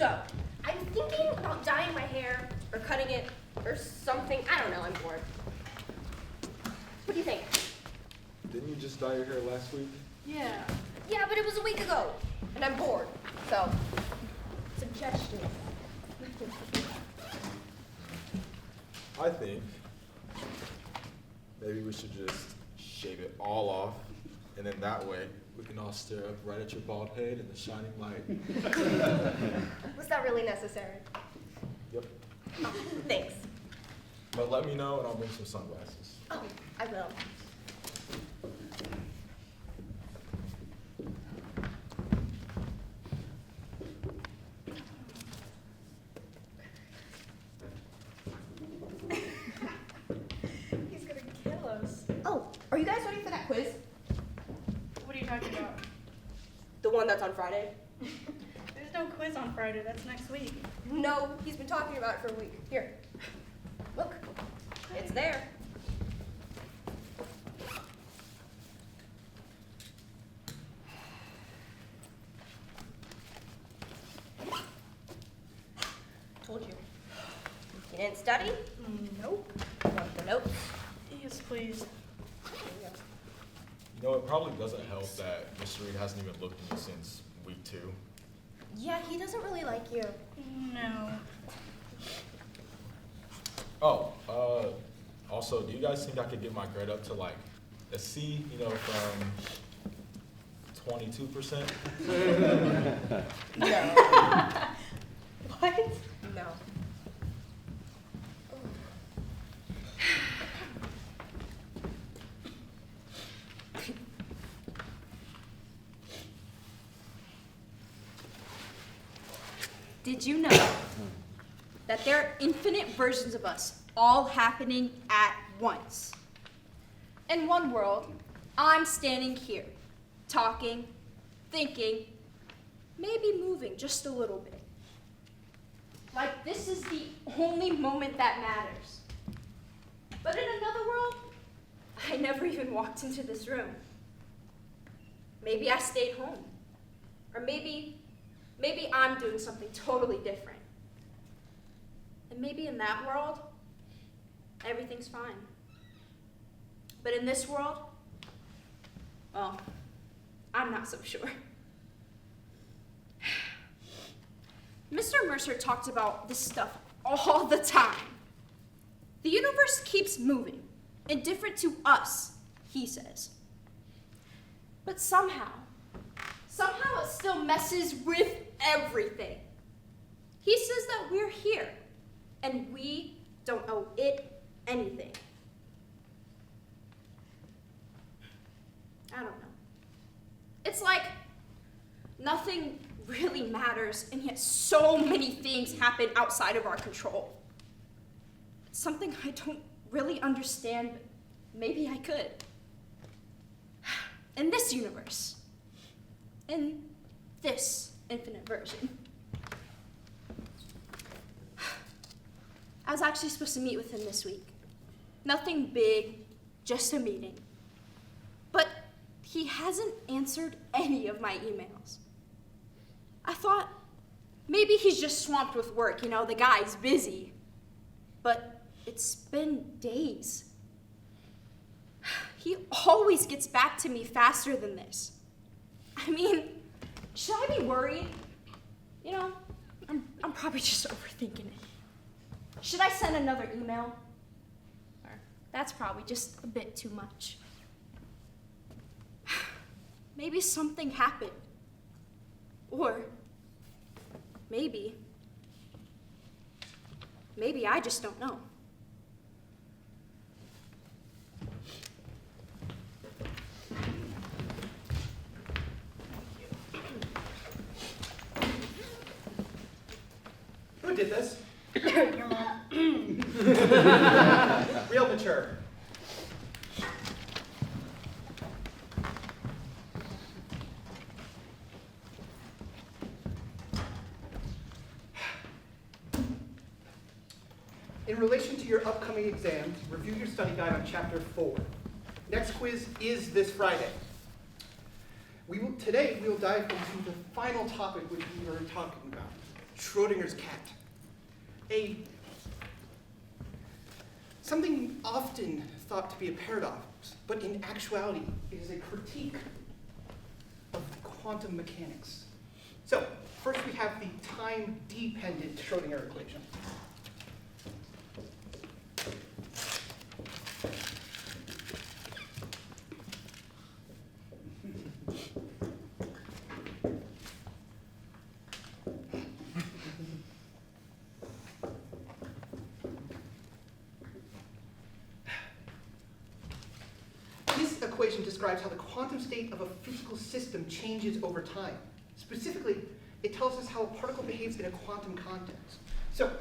So, I'm thinking about dyeing my hair, or cutting it, or something. I don't know, I'm bored. What do you think? Didn't you just dye your hair last week? Yeah. Yeah, but it was a week ago, and I'm bored. So, suggestions. I think maybe we should just shave it all off, and then that way we can all stare up right at your bald head in the shining light. Was that really necessary? Yep. Oh, thanks. But let me know and I'll bring some sunglasses. Oh, I will. He's gonna kill us. Oh, are you guys ready for that quiz? What are you talking about? The one that's on Friday? There's no quiz on Friday, that's next week. No, he's been talking about it for a week. Here, look, it's there. Told you. You didn't study? Nope. Want the notes? Yes, please. There you go. You know, it probably doesn't help that Mr. Reed hasn't even looked at me since week 2. Yeah, he doesn't really like you. No. Oh, also, do you guys think I could get my grade up to like a C, you know, from 22%? No. What? No. Did you know that there are infinite versions of us all happening at once? In one world, I'm standing here, talking, thinking, maybe moving just a little bit. Like this is the only moment that matters. But in another world, I never even walked into this room. Maybe I stayed home. Or maybe I'm doing something totally different. And maybe in that world, everything's fine. But in this world, well, I'm not so sure. Mr. Mercer talked about this stuff all the time. The universe keeps moving, indifferent to us, he says. But somehow it still messes with everything. He says that we're here, and we don't owe it anything. I don't know. It's like nothing really matters, and yet so many things happen outside of our control. It's something I don't really understand, but maybe I could. In this universe, in this infinite version. I was actually supposed to meet with him this week. Nothing big, just a meeting. But he hasn't answered any of my emails. I thought maybe he's just swamped with work, you know, the guy's busy. But it's been days. He always gets back to me faster than this. I mean, should I be worried? You know, I'm probably just overthinking it. Should I send another email? Or that's probably just a bit too much. Maybe something happened. Or maybe I just don't know. Who did this? Your mom. Real mature. In relation to your upcoming exams, review your study guide on Chapter 4. Next quiz is this Friday. Today we will dive into the final topic which we were talking about, Schrodinger's cat. Something often thought to be a paradox, but in actuality, it is a critique of quantum mechanics. So, first we have the time-dependent Schrodinger equation. This equation describes how the quantum state of a physical system changes over time. Specifically, it tells us how a particle behaves in a quantum context. So,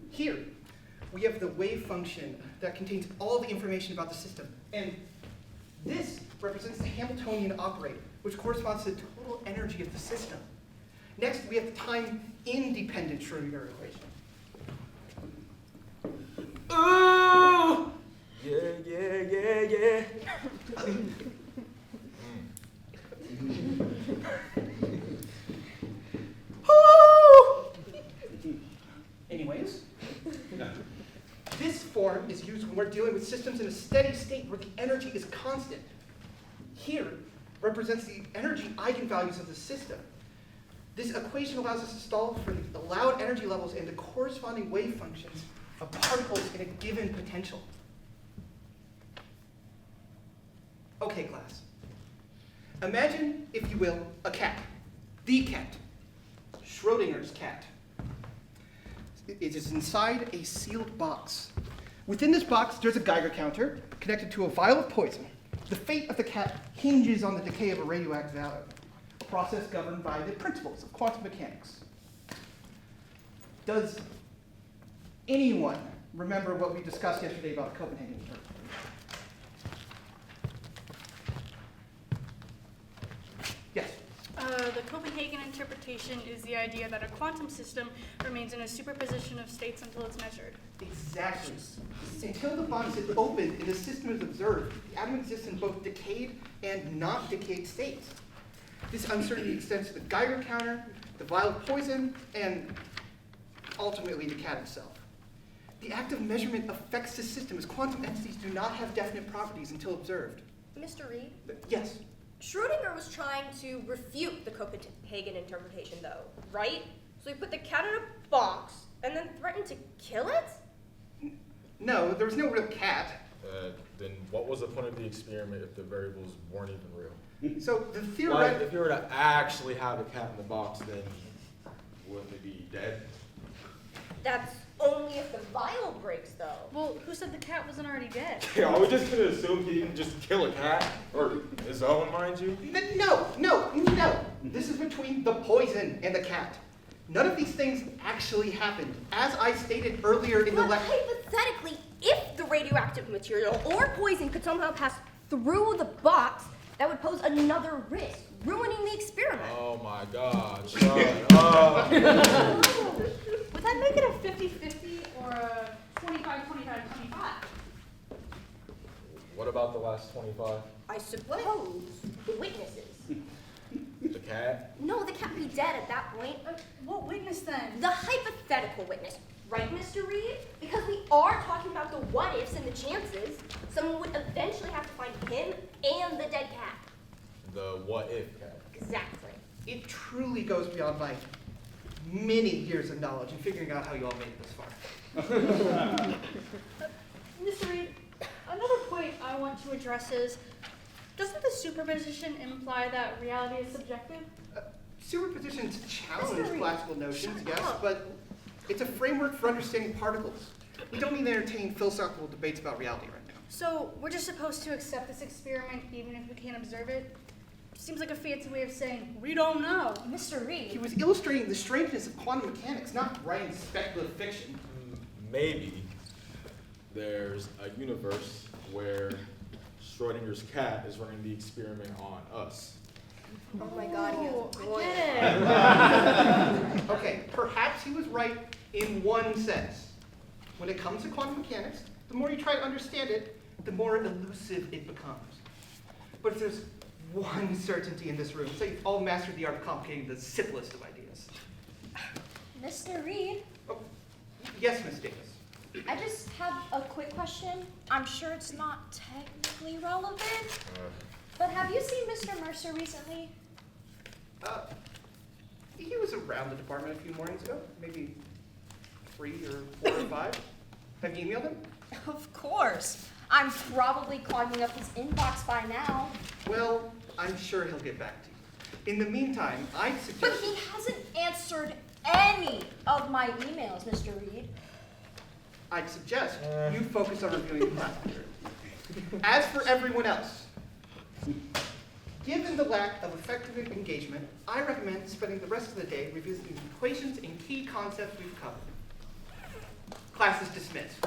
here, we have the wave function that contains all the information about the system. And this represents the Hamiltonian operator, which corresponds to the total energy of the system. Next, we have the time-independent Schrodinger equation. Oh! Yeah. Anyways, this form is used when we're dealing with systems in a steady state where the energy is constant. Here represents the energy eigenvalues of the system. This equation allows us to solve for the allowed energy levels and the corresponding wave functions of particles in a given potential. Okay, class. Imagine, if you will, a cat. The cat. Schrodinger's cat. It is inside a sealed box. Within this box, there's a Geiger counter connected to a vial of poison. The fate of the cat hinges on the decay of a radioactive atom, a process governed by the principles of quantum mechanics. Does anyone remember what we discussed yesterday about Copenhagen interpretation? Yes. The Copenhagen interpretation is the idea that a quantum system remains in a superposition of states until it's measured. Exactly. Until the box is opened and the system is observed, the atom exists in both decayed and not decayed states. This uncertainty extends to the Geiger counter, the vial of poison, and ultimately the cat itself. The act of measurement affects the system as quantum entities do not have definite properties until observed. Mr. Reed, Yes. Schrodinger was trying to refute the Copenhagen interpretation, though, right? So he put the cat in a box and then threatened to kill it? No, there was no real cat. Then what was the point of the experiment if the variables weren't even real? So the Like, theoretical... if you were to actually have a cat in the box, then wouldn't it be dead? That's only if the vial breaks, though. Well, who said the cat wasn't already dead? Yeah, are we just gonna assume he didn't just kill a cat? Or his own, mind you? No. This is between the poison and the cat. None of these things actually happened. As I stated earlier in the But lecture... hypothetically, if the radioactive material or poison could somehow pass through the box, that would pose another risk, ruining the experiment. Oh my God, shut up. Would that make it a 50-50 or a 25-25-25? What about the last 25? I suppose the witnesses. The cat? No, the cat would be dead at that point. What witness then? The hypothetical witness. Right, Mr. Reed? Because we are talking about the what-ifs and the chances. Someone would eventually have to find him and the dead cat. The what if cat? Exactly. It truly goes beyond my many years of knowledge in figuring out how you all made it this far. Mr. Reed, another point I want to address is, doesn't the superposition imply that reality is subjective? Superpositions challenge Mr. classical notions, shut yes, up. but it's a framework for understanding particles. We don't need to entertain philosophical debates about reality right now. So we're just supposed to accept this experiment even if we can't observe it? Seems like a fancy way of saying, we don't know. Mr. He Reed. was illustrating the strangeness of quantum mechanics, not writing speculative fiction. Maybe there's a universe where Schrodinger's cat is running the experiment on us. Oh my God, he has a I point. get it. Okay, perhaps he was right in one sense. When it comes to quantum mechanics, the more you try to understand it, the more elusive it becomes. But if there's one certainty in this room, say you've all mastered the art of complicating the simplest of ideas. Mr. Reed, Oh, yes, Miss Davis. I just have a quick question. I'm sure it's not technically relevant, but have you seen Mr. Mercer recently? He was around the department a few mornings ago, maybe 3 or 4 or 5. Have you emailed him? Of course. I'm probably clogging up his inbox by now. Well, I'm sure he'll get back to you. In the meantime, I'd But suggest... he hasn't answered any of my emails, Mr. Reed. I'd suggest you focus on reviewing the class material. As for everyone else, given the lack of effective engagement, I recommend spending the rest of the day revisiting the equations and key concepts we've covered. Class is dismissed.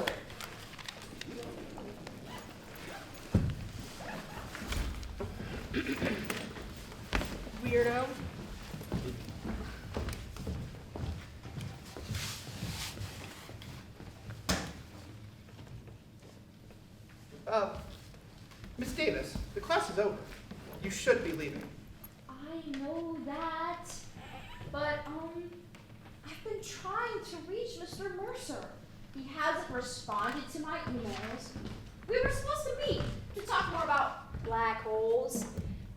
Weirdo. Miss Davis, the class is over. You should be leaving. I know that, but, I've been trying to reach Mr. Mercer. He hasn't responded to my emails. We were supposed to meet to talk more about black holes,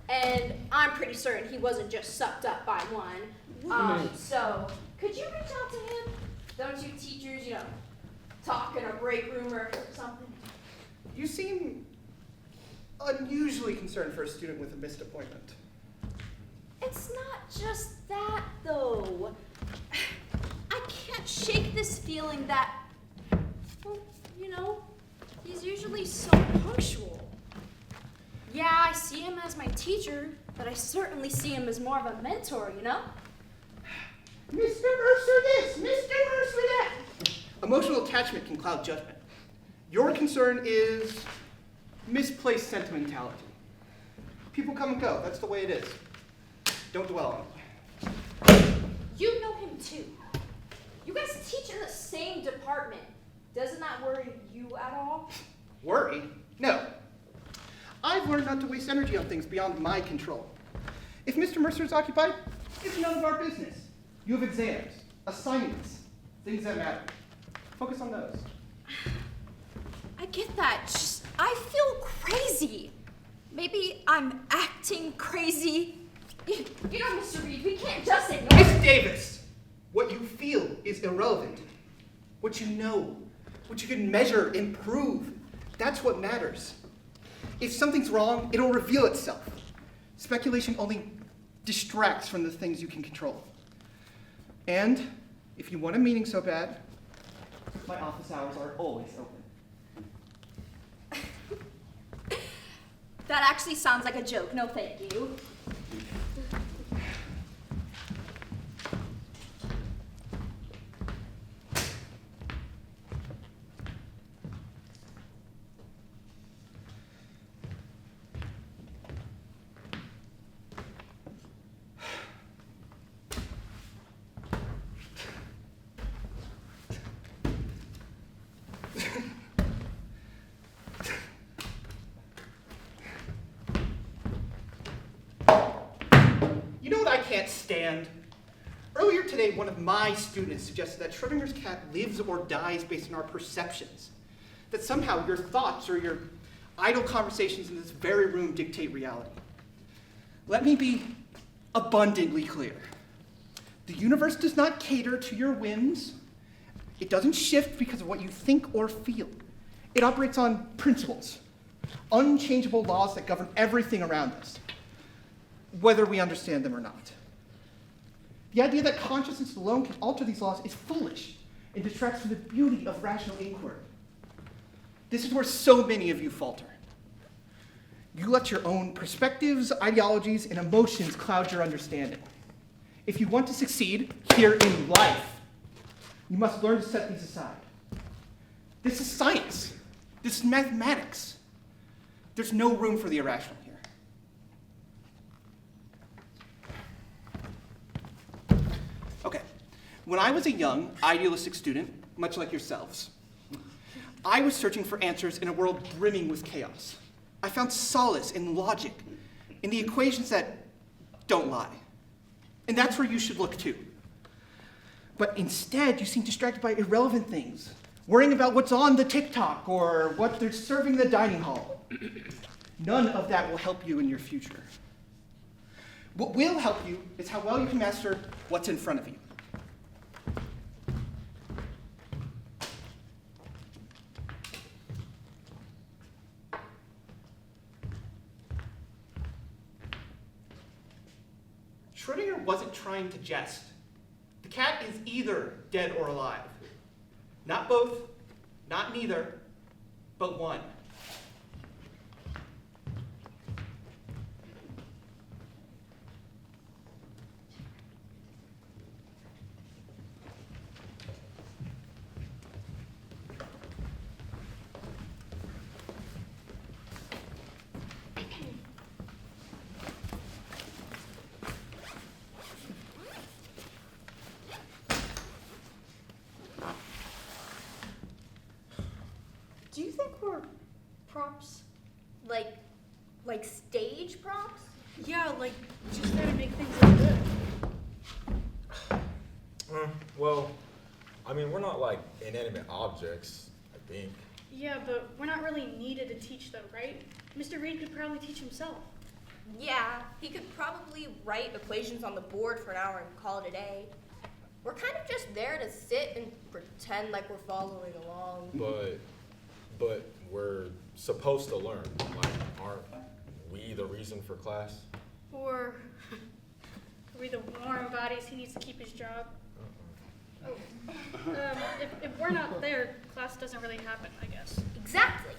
and I'm pretty certain he wasn't just sucked up by one. So, could you reach out to him? Don't you teachers, talk in a break room or something? You seem unusually concerned for a student with a missed appointment. It's not just that, though. I can't shake this feeling that, well, he's usually so punctual. Yeah, I see him as my teacher, but I certainly see him as more of a mentor, Mr. Mercer this, Mr. Mercer that. Emotional attachment can cloud judgment. Your concern is misplaced sentimentality. People come and go, that's the way it is. Don't dwell on it. You know him too. You guys teach in the same department. Doesn't that worry you at all? Worry? No. I've learned not to waste energy on things beyond my control. If Mr. Mercer is occupied, it's none of our business. You have exams, assignments, things that matter. Focus on those. I get that. Just, I feel crazy. Maybe I'm acting crazy. Mr. Reed, we can't just ignore Miss it. Davis, what you feel is irrelevant. What you know, what you can measure and prove, that's what matters. If something's wrong, it'll reveal itself. Speculation only distracts from the things you can control. And if you want a meeting so bad, my office hours are always open. That actually sounds like a joke. No, thank you. Can't stand. Earlier today, one of my students suggested that Schrodinger's cat lives or dies based on our perceptions. That somehow your thoughts or your idle conversations in this very room dictate reality. Let me be abundantly clear. The universe does not cater to your whims. It doesn't shift because of what you think or feel. It operates on principles, unchangeable laws that govern everything around us, whether we understand them or not. The idea that consciousness alone can alter these laws is foolish and detracts from the beauty of rational inquiry. This is where so many of you falter. You let your own perspectives, ideologies, and emotions cloud your understanding. If you want to succeed here in life, you must learn to set these aside. This is science. This is mathematics. There's no room for the irrational here. Okay, when I was a young, idealistic student, much like yourselves, I was searching for answers in a world brimming with chaos. I found solace in logic, in the equations that don't lie. And that's where you should look too. But instead, you seem distracted by irrelevant things, worrying about what's on the TikTok or what they're serving in the dining hall. None of that will help you in your future. What will help you is how well you can master what's in front of you. Schrödinger wasn't trying to jest. The cat is either dead or alive. Not both, not neither, but one. Do you think we're props? Like stage props? Yeah, like just there to make things look good. Well, I mean, we're not like inanimate objects, I think. Yeah, but we're not really needed to teach though, right? Mr. Reed could probably teach himself. Yeah, he could probably write equations on the board for an hour and call it a day. We're kind of just there to sit and pretend like we're following along. But we're supposed to learn. Like, aren't we the reason for class? Or are we the warm bodies he needs to keep his job? If we're not there, class doesn't really happen, I guess. Exactly.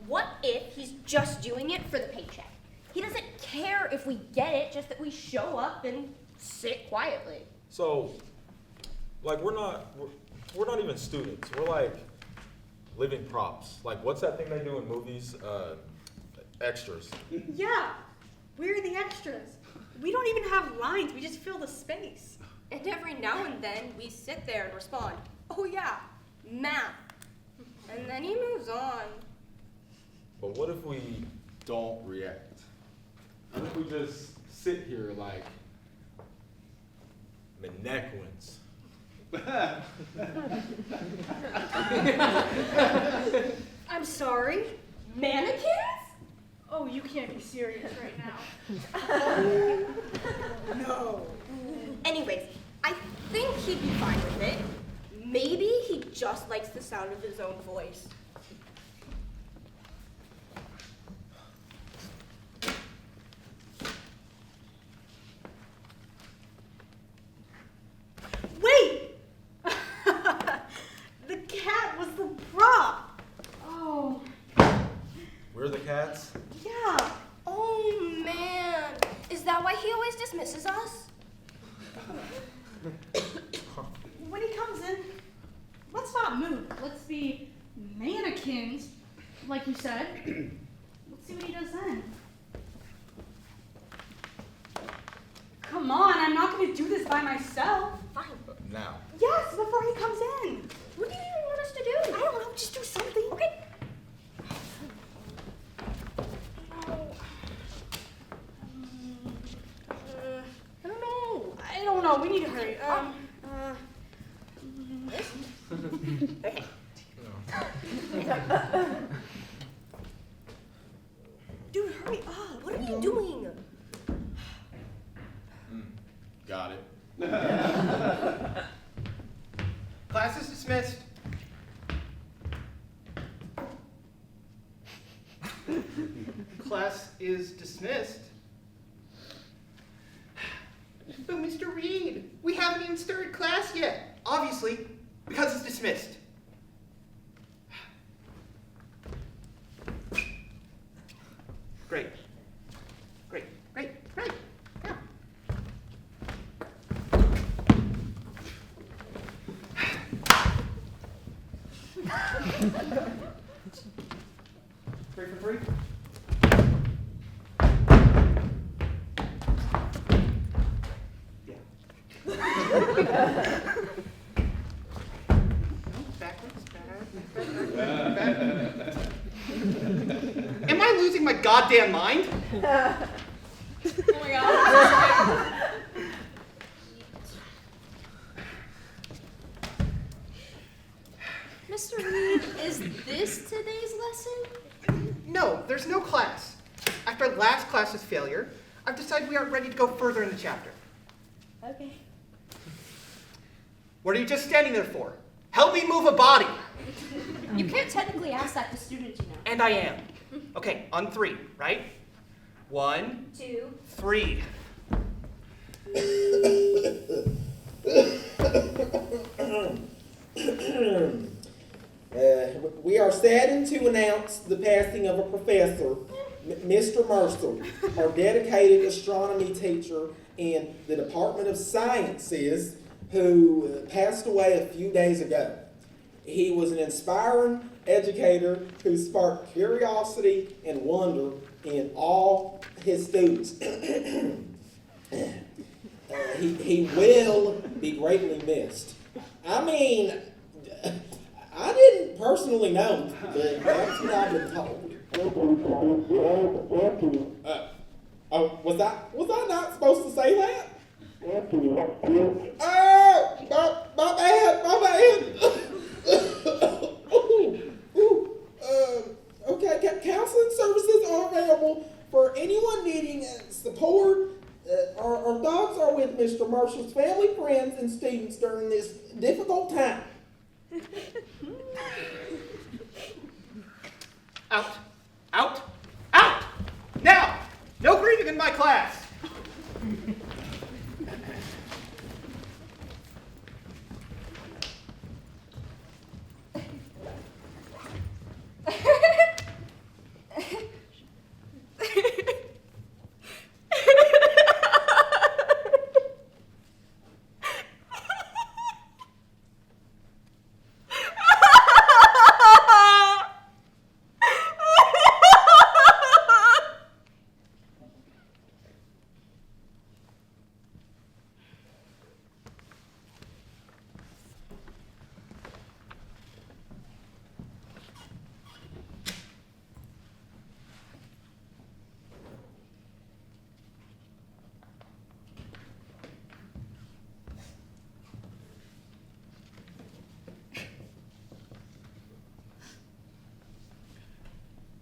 What if he's just doing it for the paycheck? He doesn't care if we get it, just that we show up and sit quietly. So, like, we're not even students. We're like living props. Like, what's that thing they do in movies? Extras. Yeah, we're the extras. We don't even have lines, we just fill the space. And every now and then we sit there and respond, oh yeah, math. And then he moves on. But what if we don't react? What if we just sit here like mannequins? I'm sorry? Mannequins? Oh, you can't be serious right now. No. Anyways, I think he'd be fine with it. Maybe he just likes the sound of his own voice. Wait! The cat was the prop. Oh. We're the cats? Yeah. Oh man, is that why he always dismisses us? When he comes in, let's not move. Let's be mannequins, like you said. Let's see what he does then. Come on, I'm not going to do this by myself. Fine. Now. Yes, before he comes in. What do you even want us to do? I don't know, just do something. Okay. I don't know. We need to hurry. Okay. Dude, hurry up. What are you doing? Got it. Class is dismissed. Class is dismissed. But Mr. Reed, we haven't even started class yet. Obviously, because it's dismissed. Great. Great, great, great. Yeah. Three for three? Yeah. No, backwards, back. Am I losing my goddamn mind? Oh my god. Mr. Reed, is this today's lesson? No, there's no class. After last class's failure, I've decided we aren't ready to go further in the chapter. Okay. What are you just standing there for? Help me move a body. You can't technically ask that to students, you know. And I am. Okay, on 3, right? 1, 2. 3. We are saddened to announce the passing of a professor, Mr. Mercer, our dedicated astronomy teacher in the Department of Sciences, who passed away a few days ago. He was an inspiring educator who sparked curiosity and wonder in all his students. He will be greatly missed. I mean, I didn't personally know, but that's what I've been told. Was I not supposed to say that? Oh, my bad. Okay, counseling services are available for anyone needing support. Our thoughts are with Mr. Mercer's family, friends, and students during this difficult time. Out. Out. Out! Now! No grieving in my class!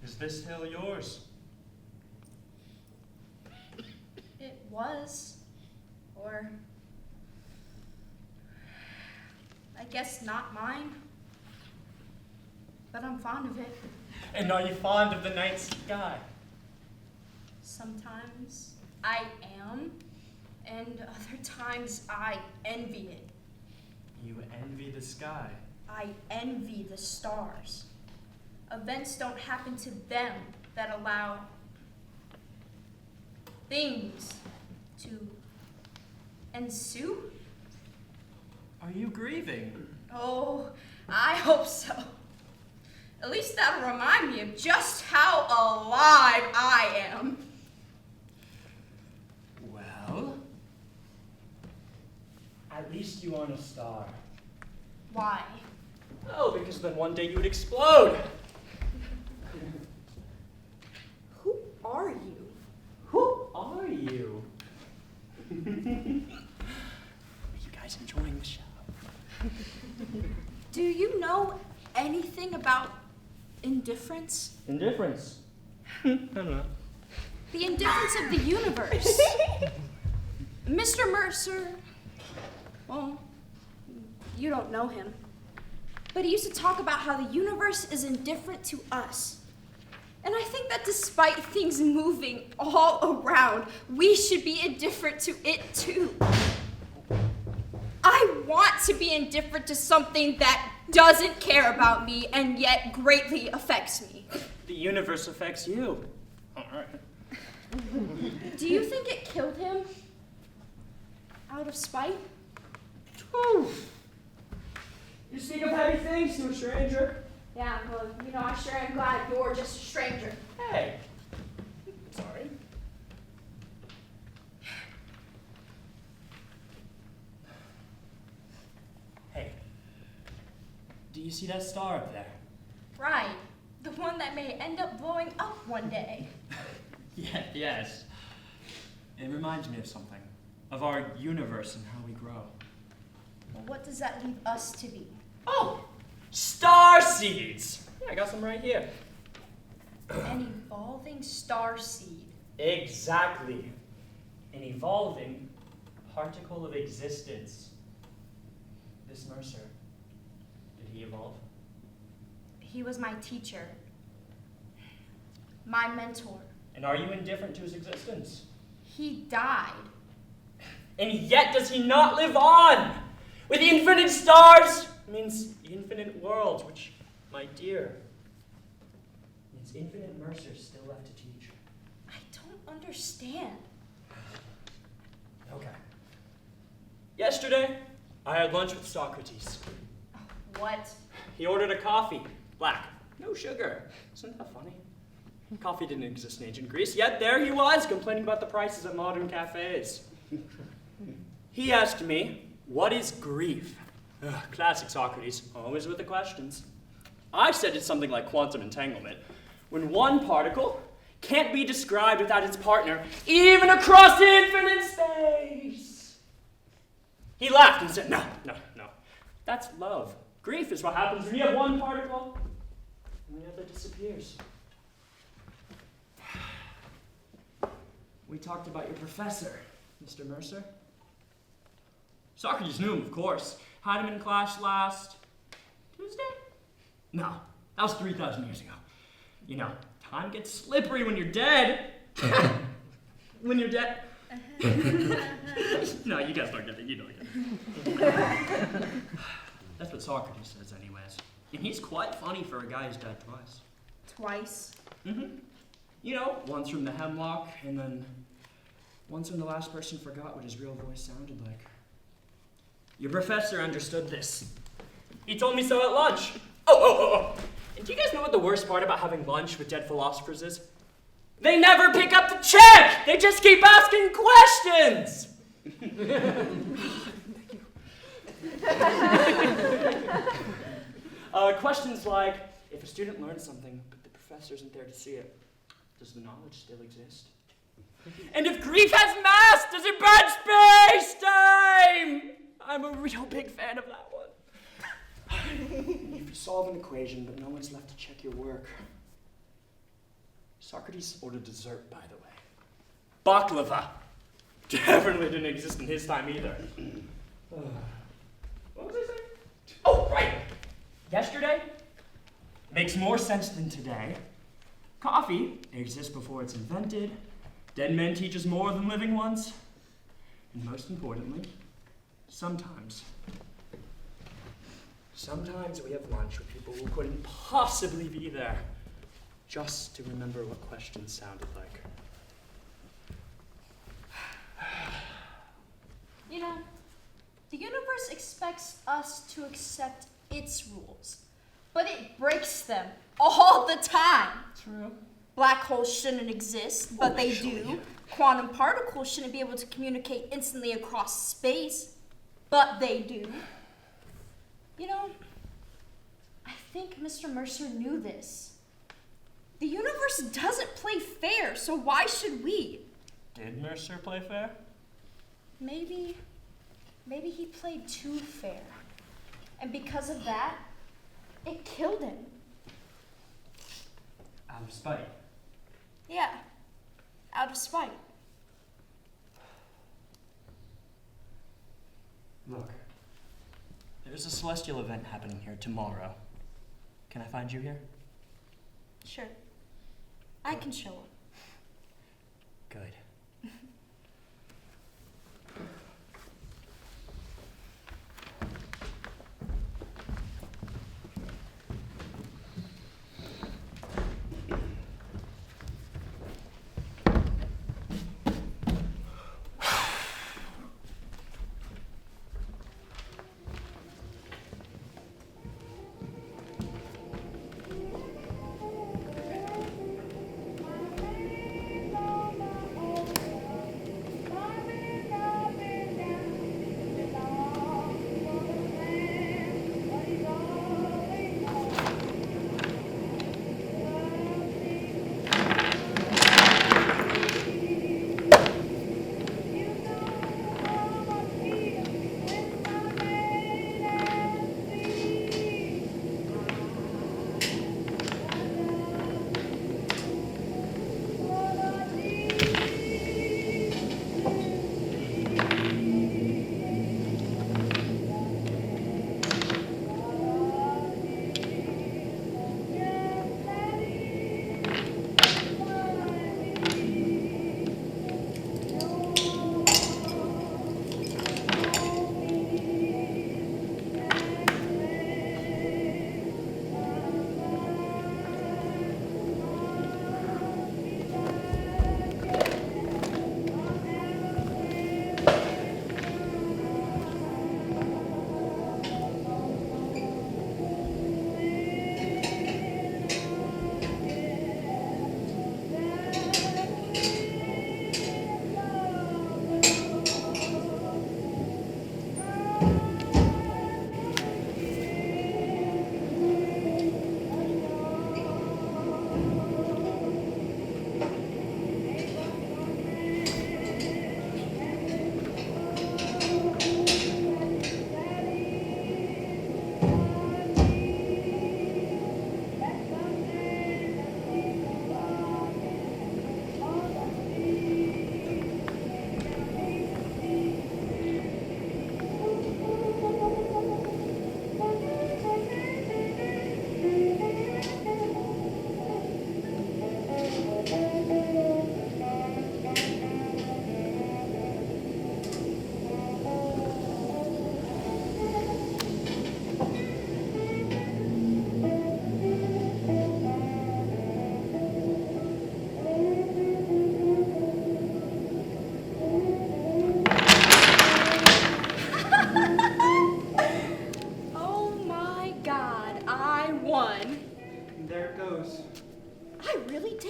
Is this hill yours? It was. Or I guess not mine. But I'm fond of it. And are you fond of the night sky? Sometimes I am, and other times I envy it. You envy the sky. I envy the stars. Events don't happen to them that allow things to ensue. Are you grieving? Oh, I hope so. At least that'll remind me of just how alive I am. Well, at least you aren't a star. Why? Oh, because then one day you would explode. Who are you? Who are you? Are you guys enjoying the show? Do you know anything about indifference? Indifference. I don't know. The indifference of the universe. Mr. Mercer, well, you don't know him, but he used to talk about how the universe is indifferent to us. And I think that despite things moving all around, we should be indifferent to it too. I want to be indifferent to something that doesn't care about me and yet greatly affects me. The universe affects you. All right. Do you think it killed him? Out of spite? Whew. You speak of heavy things to a stranger. Yeah, well, I sure am glad you're just a stranger. Hey. Sorry. Hey. Do you see that star up there? Right. The one that may end up blowing up one day. Yeah, yes. It reminds me of something. Of our universe and how we grow. Well, what does that leave us to be? Oh! Star seeds. Yeah, I got some right here. An evolving star seed. Exactly. An evolving particle of existence. This Mercer, did he evolve? He was my teacher, my mentor. And are you indifferent to his existence? He died. And yet does he not live on? With infinite stars means infinite worlds, which, my dear, means infinite Mercers still left to teach. I don't understand. Okay. Yesterday, I had lunch with Socrates. What? He ordered a coffee, black, no sugar. Isn't that funny? Coffee didn't exist in ancient Greece, yet there he was, complaining about the prices at modern cafes. He asked me, what is grief? Ugh, classic Socrates, always with the questions. I said it's something like quantum entanglement, when one particle can't be described without its partner, even across infinite space. He laughed and said, no. That's love. Grief is what happens when you have one particle and the other disappears. We talked about your professor, Mr. Mercer. Socrates knew him, of course. Had him in class last Tuesday? No, that was 3,000 years ago. You know, time gets slippery when you're dead. When you're dead. No, you guys don't get it. You don't get it. That's what Socrates says, anyways. And he's quite funny for a guy who's died twice. Twice? Mm-hmm. You know, once from the hemlock, and then once when the last person forgot what his real voice sounded like. Your professor understood this. He told me so at lunch. Oh. And do you guys know what the worst part about having lunch with dead philosophers is? They never pick up the check! They just keep asking questions! Questions like, if a student learns something, but the professor isn't there to see it, does the knowledge still exist? And if grief has mass, does it bend space-time? I'm a real big fan of that one. If you solve an equation, but no one's left to check your work. Socrates ordered dessert, by the way. Baklava. Definitely didn't exist in his time either. What was I saying? Oh, right. Yesterday makes more sense than today. Coffee exists before it's invented. Dead men teach us more than living ones. And most importantly, sometimes we have lunch with people who couldn't possibly be there, just to remember what questions sounded like. You know, the universe expects us to accept its rules, but it breaks them all the time. True. Black holes shouldn't exist, but they do. Quantum particles shouldn't be able to communicate instantly across space, but they do. You know, I think Mr. Mercer knew this. The universe doesn't play fair, so why should we? Did Mercer play fair? Maybe he played too fair. And because of that, it killed him. Out of spite. Yeah, out of spite. Look, there's a celestial event happening here tomorrow. Can I find you here? Sure. I can show up. Good.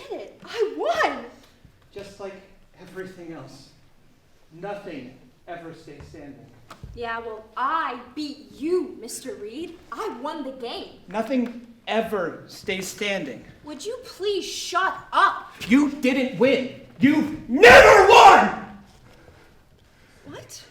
did it. I won. Just like everything else, nothing ever stays standing. Yeah, well, I beat you, Mr. Reed. I won the game. Nothing ever stays standing. Would you please shut up? You didn't win. You've never won! What?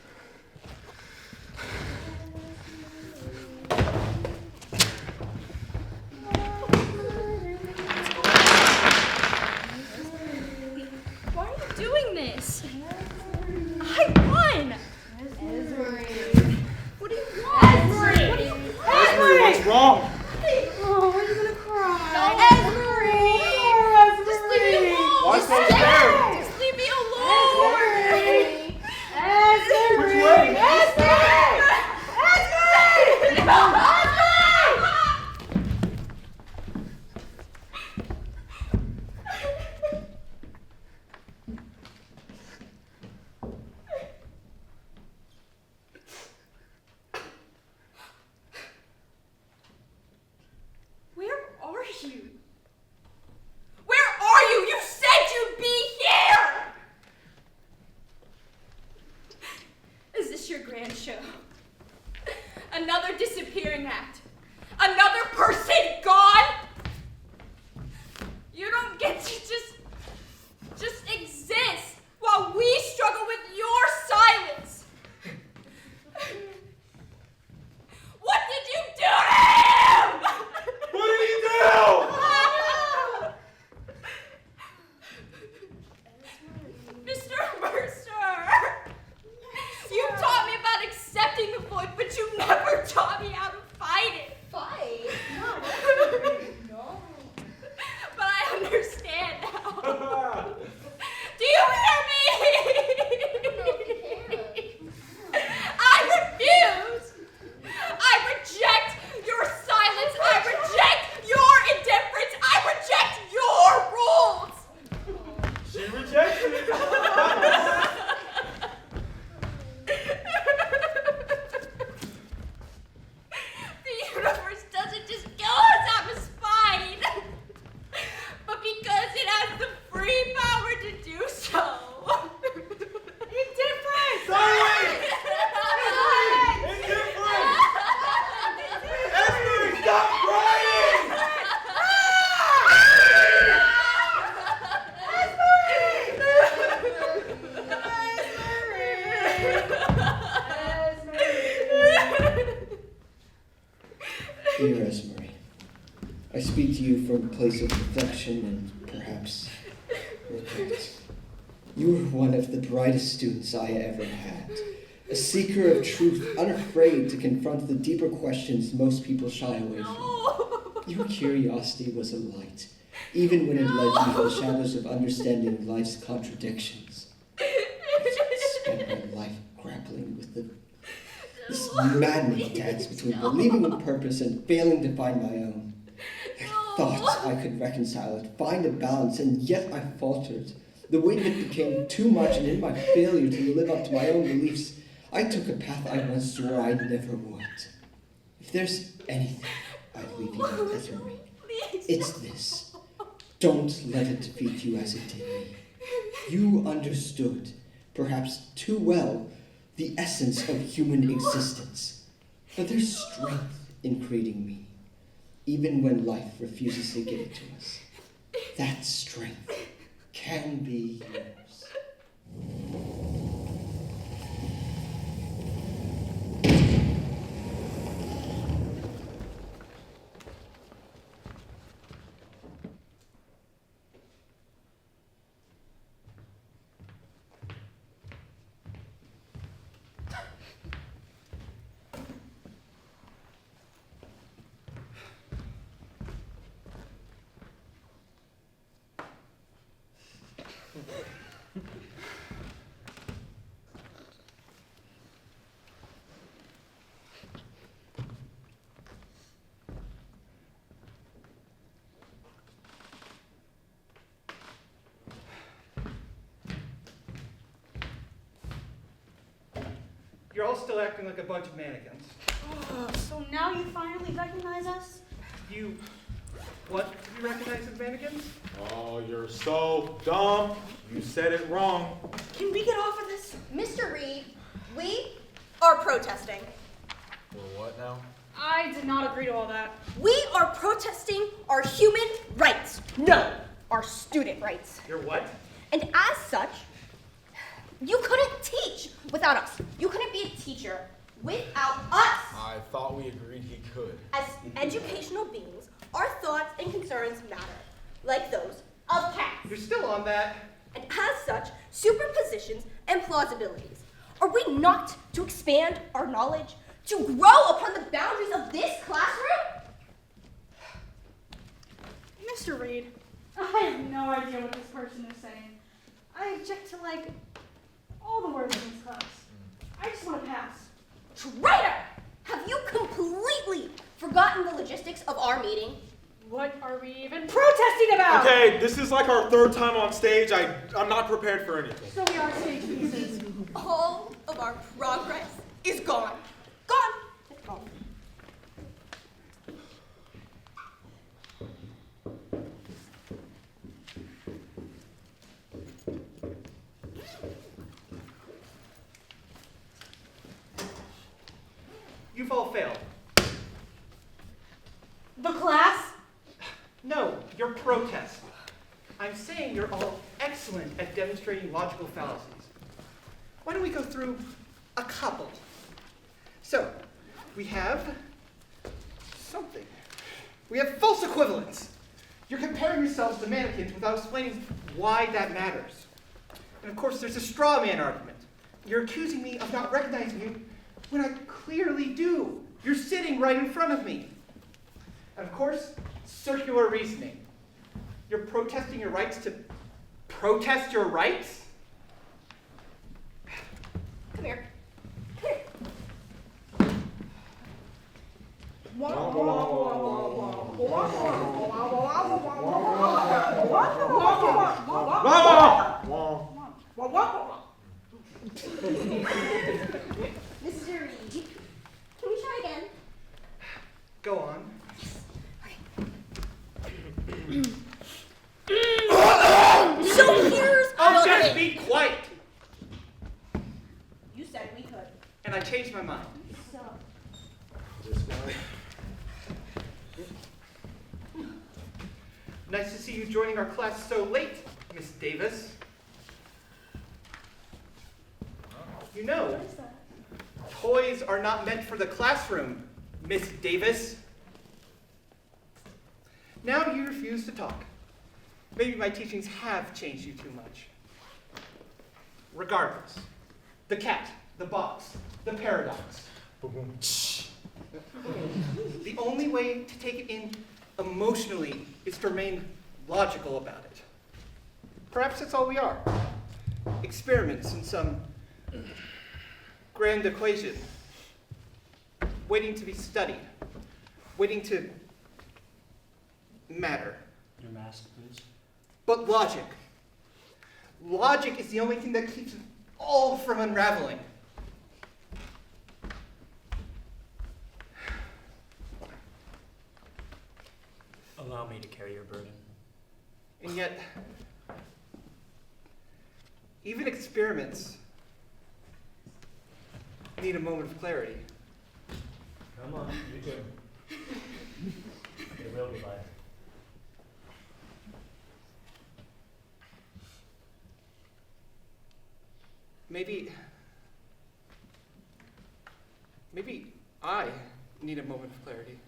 Why are you doing this? I won! Esmery. What do you want? Esmery! What do you want? Esmery, what's wrong? Oh, are you gonna cry? Esmery! Oh, Just leave me alone! Why Just so stay. scared? Just leave me alone! Which way? Where are you? Where are you? You said you'd be here! Is this your grand show? Another disappearing act? Another person gone? You don't get to just exist while we struggle with your silence. What did you do to him? What did he do? Mr. Mercer, you taught me about accepting the void, but you never taught me how to fight it. Fight? No. But I understand now. Do you hear me? No, you can't. I refuse. I reject your silence. I reject your indifference. I reject your rules. She rejected it. The universe doesn't just kill us out of spite, but because it has the free power to do so. Indifference! Silence! Indifference! Esmery, stop crying! Dear Esmery, I speak to you from a place of reflection and perhaps regret. You were one of the brightest students I ever had, a seeker of truth, unafraid to confront the deeper questions most people shy away from. No. Your curiosity was a light, even when it led you to the shadows of understanding life's contradictions. I spent my life grappling with this maddening dance between believing in purpose and failing to find my own. I thought I could reconcile it, find a balance, and yet I faltered. The weight of it became too much, and in my failure to live up to my own beliefs, I took a path I once swore I never would. If there's anything I'd leave you with, Esmery, it's this. Don't let it defeat you as it did me. You understood, perhaps too well, the essence of human existence. But there's strength in creating meaning, even when life refuses to give it to us. That strength can be yours. You're all still acting like a bunch of mannequins. So now you finally recognize us? You What? You recognize as mannequins? Oh, you're so dumb. You said it wrong. Can we get off of this? Mr. Reed, we are protesting. For what now? I did not agree to all that. We are protesting our human rights. No, our student rights. Your what? And as such, you couldn't teach without us. You couldn't be a teacher without us. I thought we agreed he could. As educational beings, our thoughts and concerns matter, like those of cats. You're still on that. And as such, superpositions and plausibilities. Are we not to expand our knowledge, to grow upon the boundaries of this classroom? Mr. Reed, I have no idea what this person is saying. I object to, like, all the words in this class. I just want to pass. Traitor! Have you completely forgotten the logistics of our meeting? What are we even protesting about? Okay, this is like our third time on stage. I'm not prepared for anything. So we are stage pieces. All of our progress is gone. Gone. It's gone. You've all failed. The class? No, your protest. I'm saying you're all excellent at demonstrating logical fallacies. Why don't we go through a couple? So, we have something. We have false equivalence. You're comparing yourselves to mannequins without explaining why that matters. And of course, there's a straw man argument. You're accusing me of not recognizing you when I clearly do. You're sitting right in front of me. And of course, circular reasoning. You're protesting your rights to protest your rights? Come here. Mr. Reed, can we try again? Go on. So here's Oh, the just thing. be quiet! You said we could. And I changed my mind. So, This guy. Nice to see you joining our class so late, Miss Davis. You know, What is that? toys are not meant for the classroom, Miss Davis. Now you refuse to talk. Maybe my teachings have changed you too much. Regardless, the cat, the box, the paradox. The only way to take it in emotionally is to remain logical about it. Perhaps that's all we are. Experiments in some grand equation, waiting to be studied, waiting to matter. Your mask, please. But logic. Logic is the only thing that keeps it all from unraveling. Allow me to carry your burden. And yet, even experiments need a moment of clarity. Come on, you do. It will be light. Maybe I need a moment of clarity.